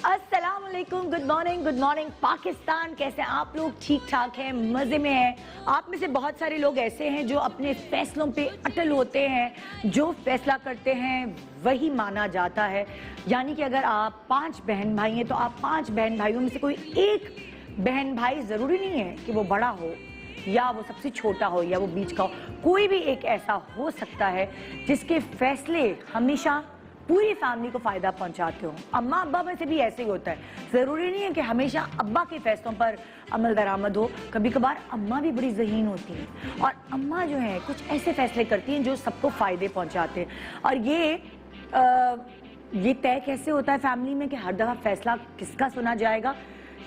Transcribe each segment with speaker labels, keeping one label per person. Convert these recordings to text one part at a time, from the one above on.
Speaker 1: अस्सलाम वालेकुम, good morning Pakistan. कैसे आप लोग? ठीक ठाक हैं, मज़े में हैं। आप में से बहुत सारे लोग ऐसे हैं जो अपने फैसलों पे अटल होते हैं। जो फैसला करते हैं वही माना जाता है। यानी कि अगर आप 5 बहन भाई हैं तो आप 5 बहन भाइयों में से कोई एक बहन भाई ज़रूरी नहीं है कि वो बड़ा हो या वो सबसे छोटा हो या वो बीच का हो। कोई भी एक ऐसा हो सकता है जिसके फैसले हमेशा पूरी फैमिली को फायदा पहुंचाते हो। अम्मा अब्बा में से भी ऐसे ही होता है। जरूरी नहीं है कि हमेशा अब्बा के फैसलों पर अमल दरामद हो। कभी कभार अम्मा भी बड़ी ज़हीन होती हैं और अम्मा जो है कुछ ऐसे फैसले करती हैं जो सबको फायदे पहुंचाते हैं। और ये तय कैसे होता है फैमिली में कि हर दफा फैसला किसका सुना जाएगा?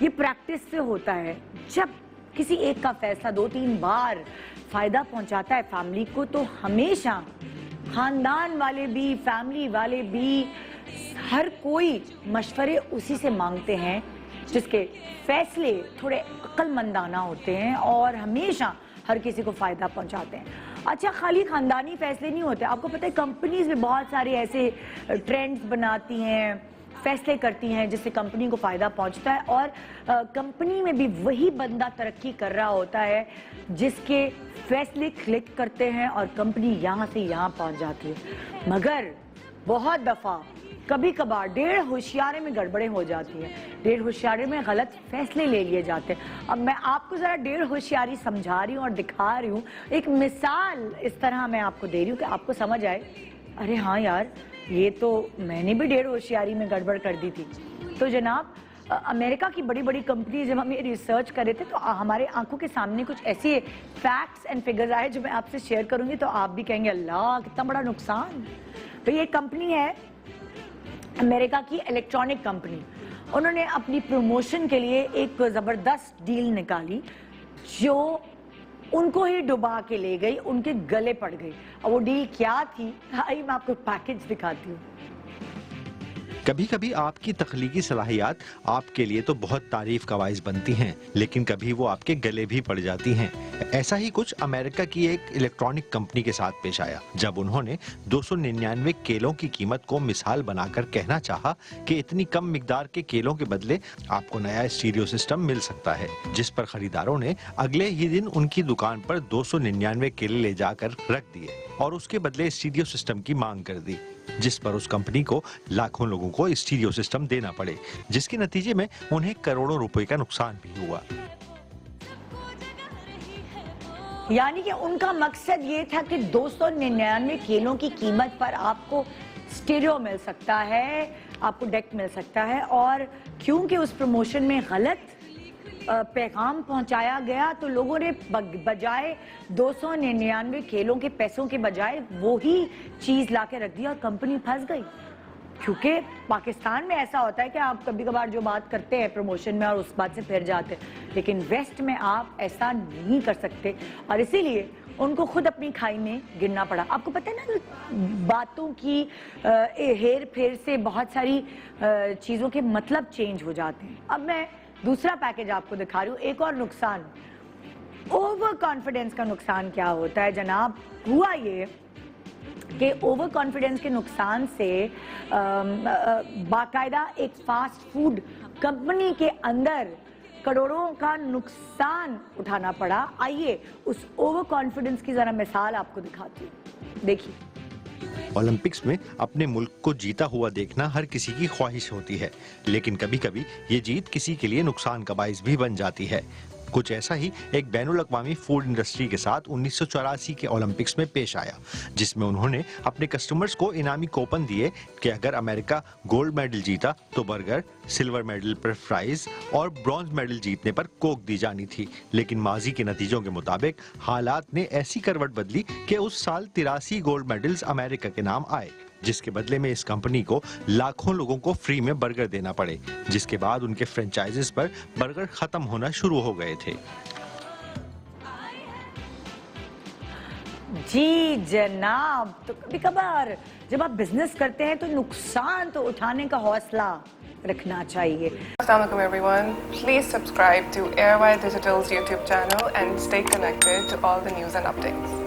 Speaker 1: ये प्रैक्टिस से होता है। जब किसी एक का फैसला 2-3 बार फायदा पहुंचाता है फैमिली को, तो हमेशा खानदान वाले भी, फैमिली वाले भी, हर कोई मशवरे उसी से मांगते हैं जिसके फैसले थोड़े अक्लमंदाना होते हैं और हमेशा हर किसी को फायदा पहुंचाते हैं। अच्छा, खाली खानदानी फैसले नहीं होते। आपको पता है कंपनीज में बहुत सारे ऐसे ट्रेंड्स बनाती हैं, फैसले करती हैं जिससे कंपनी को फायदा पहुंचता है। और कंपनी में भी वही बंदा तरक्की कर रहा होता है जिसके फैसले क्लिक करते हैं और कंपनी यहाँ से यहाँ पहुंच जाती है। मगर बहुत दफा कभी कभार डेढ़ होशियारे में गड़बड़ें हो जाती हैं। डेढ़ होशियारे में गलत फैसले ले लिए जाते हैं। अब मैं आपको जरा डेढ़ होशियारी समझा रही हूँ और दिखा रही हूँ। एक मिसाल इस तरह मैं आपको दे रही हूँ कि आपको समझ आए, अरे हाँ यार, ये तो मैंने भी डेढ़ होशियारी में गड़बड़ कर दी थी। तो जनाब, अमेरिका की बड़ी बड़ी कंपनी जब हम ये रिसर्च कर रहे थे तो हमारे आंखों के सामने कुछ ऐसे फैक्ट्स एंड फिगर्स आए जो मैं आपसे शेयर करूंगी तो आप भी कहेंगे अल्लाह कितना बड़ा नुकसान। तो ये कंपनी है अमेरिका की, इलेक्ट्रॉनिक कंपनी। उन्होंने अपनी प्रमोशन के लिए एक ज़बरदस्त डील निकाली जो उनको ही डुबा के ले गई, उनके गले पड़ गई। और वो डील क्या थी, आइए मैं आपको पैकेज दिखाती हूँ।
Speaker 2: कभी कभी आपकी तख्लीकी सलाहियत आपके लिए तो बहुत तारीफ का बाइस बनती हैं, लेकिन कभी वो आपके गले भी पड़ जाती हैं। ऐसा ही कुछ अमेरिका की एक इलेक्ट्रॉनिक कंपनी के साथ पेश आया जब उन्होंने 299 केलों की कीमत को मिसाल बनाकर कहना चाहा कि इतनी कम मिकदार के केलों के बदले आपको नया स्टीरियो सिस्टम मिल सकता है, जिस पर खरीदारों ने अगले ही दिन उनकी दुकान पर 299 केले ले जाकर रख दिए और उसके बदले स्टीरियो सिस्टम की मांग कर दी, जिस पर उस कंपनी को लाखों लोगों को स्टीरियो सिस्टम देना पड़े, जिसके नतीजे में उन्हें करोड़ों रुपए का नुकसान भी हुआ।
Speaker 1: यानी कि उनका मकसद ये था कि 299 केलों की कीमत पर आपको स्टीरियो मिल सकता है, आपको डेक मिल सकता है। और क्योंकि उस प्रमोशन में गलत पैगाम पहुंचाया गया तो लोगों ने बजाय 299 केलों के पैसों के बजाय वो ही चीज लाके रख दी और कंपनी फंस गई। क्योंकि पाकिस्तान में ऐसा होता है कि आप कभी कभार जो बात करते हैं प्रमोशन में और उस बात से फिर जाते हैं, लेकिन वेस्ट में आप ऐसा नहीं कर सकते और इसीलिए उनको खुद अपनी खाई में गिरना पड़ा। आपको पता है ना, बातों की हेर फेर से बहुत सारी चीज़ों के मतलब चेंज हो जाते हैं। अब मैं दूसरा पैकेज आपको दिखा रही हूँ। एक और नुकसान, ओवर कॉन्फिडेंस का नुकसान क्या होता है जनाब? हुआ ये कि ओवर कॉन्फिडेंस के नुकसान से बाकायदा एक फास्ट फूड कंपनी के अंदर करोड़ों का नुकसान उठाना पड़ा। आइए उस ओवर कॉन्फिडेंस की जरा मिसाल आपको दिखाती हूँ, देखिए।
Speaker 2: ओलंपिक्स में अपने मुल्क को जीता हुआ देखना हर किसी की ख्वाहिश होती है, लेकिन कभी कभी ये जीत किसी के लिए नुकसान का बाइस भी बन जाती है। कुछ ऐसा ही एक बैनुल अक़वामी फूड इंडस्ट्री के साथ 1984 के ओलंपिक्स में पेश आया, जिसमें उन्होंने अपने कस्टमर्स को इनामी कूपन दिए कि अगर अमेरिका गोल्ड मेडल जीता तो बर्गर, सिल्वर मेडल पर फ्राइज और ब्रॉन्ज मेडल जीतने पर कोक दी जानी थी। लेकिन माजी के नतीजों के मुताबिक हालात ने ऐसी करवट बदली कि उस साल 83 गोल्ड मेडल्स अमेरिका के नाम आए, जिसके बदले में इस कंपनी को लाखों लोगों को फ्री में बर्गर देना पड़े, जिसके बाद उनके फ्रेंचाइजेस पर बर्गर खत्म होना शुरू हो गए थे।
Speaker 1: जी जनाब, तो कभी कभार जब आप बिजनेस करते हैं तो नुकसान तो उठाने का हौसला रखना चाहिए।
Speaker 3: Assalamualaikum everyone. Please subscribe to Airwire Digital's YouTube channel and stay connected to all the news and updates.